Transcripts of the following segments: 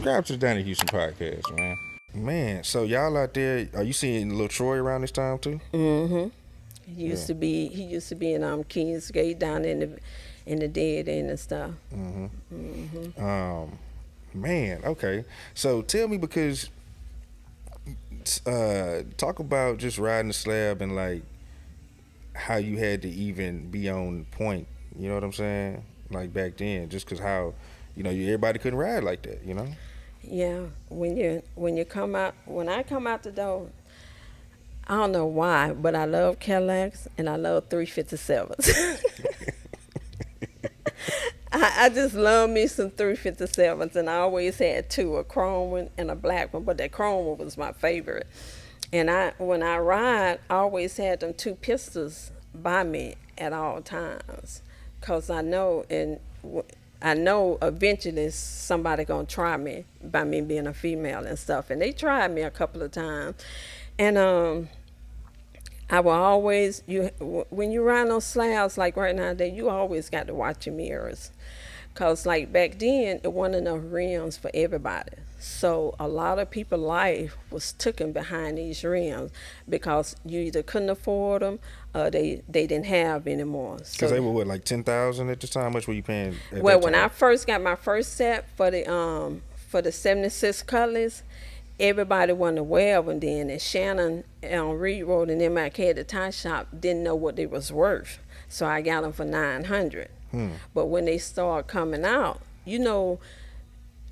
subscribe to the Donnie Houston podcast, man. Man, so y'all out there, are you seeing little Troy around this time too? Mm-hmm. He used to be in Kingsgate down in the dead end and stuff. Mm-hmm. Mm-hmm. Man, okay. So tell me, because talk about just riding the slab and like how you had to even be on point. You know what I'm saying? Like back then, just because how, everybody couldn't ride like that. Yeah, when I come out the door, I don't know why, but I love Cadillacs and I love 357s. I just love me some 357s, and I always had two, a chrome one and a black one, but that chrome one was my favorite. And when I ride, I always had them two pistols by me at all times, cause I know eventually somebody gonna try me by me being a female and stuff, and they tried me a couple of times, and I will always when you ride on slabs like right now, you always got to watch your mirrors, cause like back then it wasn't enough rims for everybody. So a lot of people's life was taken behind these rims because you either couldn't afford them or they didn't have anymore. Because they were what, like 10,000 at the time? How much were you paying at Well, that when time? I first got my first set for the 76 Cutlass, everybody wanted to wear them then, and Shannon on Reed Road and MIK at the tie shop didn't know what they was worth. So I got them for 900. But when they started coming out, the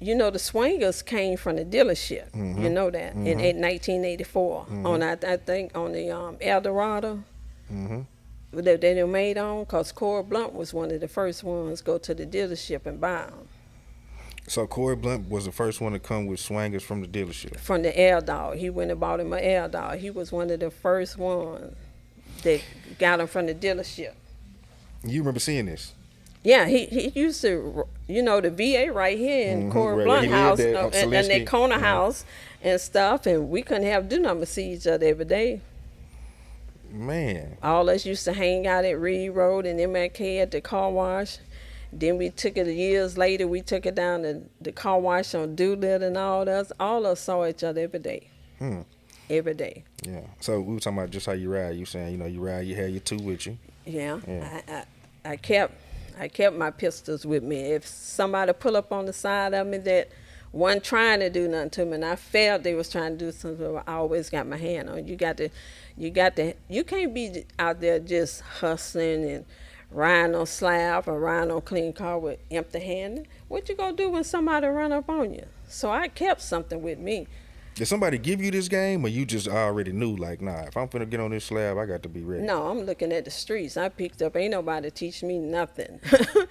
Swangaz came from the dealership. Mm-hmm. You know that in 1984 on I think on the Eldorado. Mm-hmm. That they made on, because Corey Blount was one of the first ones go to the dealership and buy them. So Corey Blount was the first one to come with Swangaz from the dealership. From the Air Dog. He went and bought him an Air Dog. He was one of the first ones that got him from the dealership. You remember seeing this? Yeah, he used to, the VA right here in Corey Blount house and that corner house and stuff, and we couldn't do nothing but see each other every day. Man. All us used to hang out at Reed Road and MIK at the car wash. Then we took it years later. We took it down to the car wash on Doolittle and all that. All of us saw each other every day. Every day. Yeah. So we were talking about just how you ride. You saying, you ride, you had your two with you. Yeah. I kept my pistols with me. If somebody pull up on the side of me that wasn't trying to do nothing to me, and I felt they was trying to do something, I always got my hand on. You can't be out there just hustling and riding on slab or riding on clean car with empty handed. What you gonna do when somebody run up on you? So I kept something with me. Did somebody give you this game, or you just already knew, like, nah, if I'm finna get on this slab, I got to be ready? No, I'm looking at the streets. I picked up, ain't nobody teach me nothing.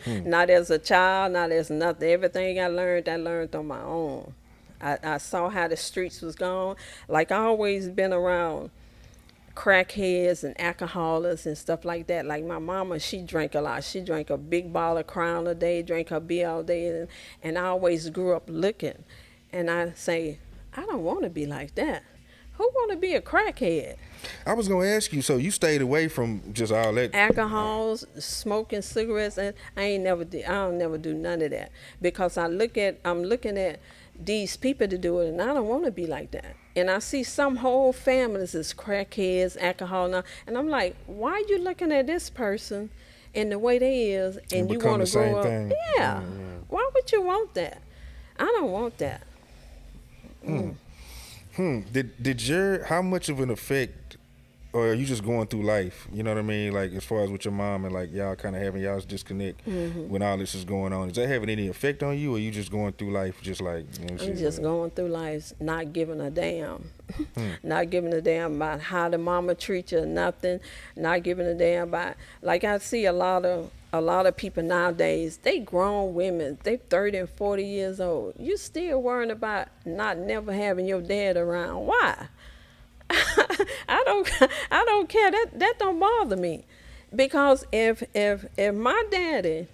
Not as a child, not as nothing. Everything I learned on my own. I saw how the streets was going. Like, I always been around crackheads and alcoholics and stuff like that. Like my mama, she drank a lot. She drank a big bottle of Crown a day, drank her beer all day, and I always grew up looking. And I say, I don't want to be like that. Who want to be a crackhead? I was gonna ask you. So you stayed away from just all that alcohols, smoking cigarettes, and I don't never do none of that, because I'm looking at these people to do it, and I don't want to be like that. And I see some whole families as crackheads, alcohol, and I'm like, why are you looking at this person and the way they is, and you want to grow up? Thing. Yeah. Why would you want that? I don't want that. How much of an effect, or are you just going through life, you know what I mean, like as far as with your mom and like y'all kind of having y'all's disconnect when all this is going on, is that having any effect on you, or you just going through life just like, I'm just going through life not giving a damn. Not giving a damn about how the mama treats you or nothing, not giving a damn about, like I see a lot of people nowadays, they grown women, they 30 and 40 years old. You still worrying about never having your dad around. Why? I don't care. That don't bother me. Because if my daddy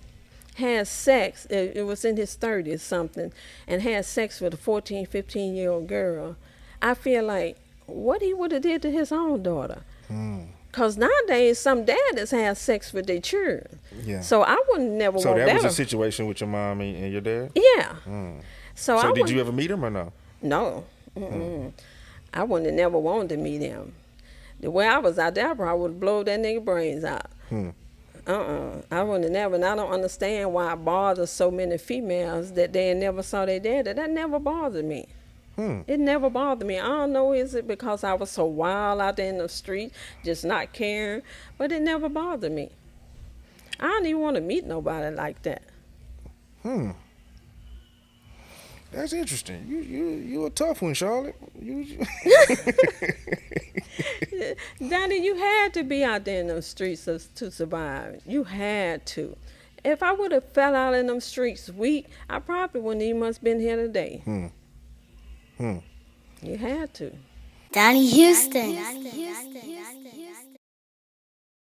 had sex, it was in his 30s something, and had sex with a 14, 15-year-old girl, I feel like what he would have did to his own daughter. Because nowadays, some daddies have sex with their children. Yeah. So I would never So want that that. was a situation with your mom and your dad? Yeah. Mm. So So I did you ever meet him or no? No. I wouldn't have never wanted to meet him. The way I was out there, I probably would have blown that nigga brains out. I wouldn't have never, and I don't understand why it bothers so many females that they never saw their daddy. That never bothered me. It never bothered me. I don't know, is it because I was so wild out there in the street, just not caring, but it never bothered me. I don't even want to meet nobody like that. That's interesting. You a tough one, Charlotte. Donnie, you had to be out there in them streets to survive. You had to. If I would have fell out in them streets weak, I probably wouldn't even must been here today. You had to. Donnie Houston.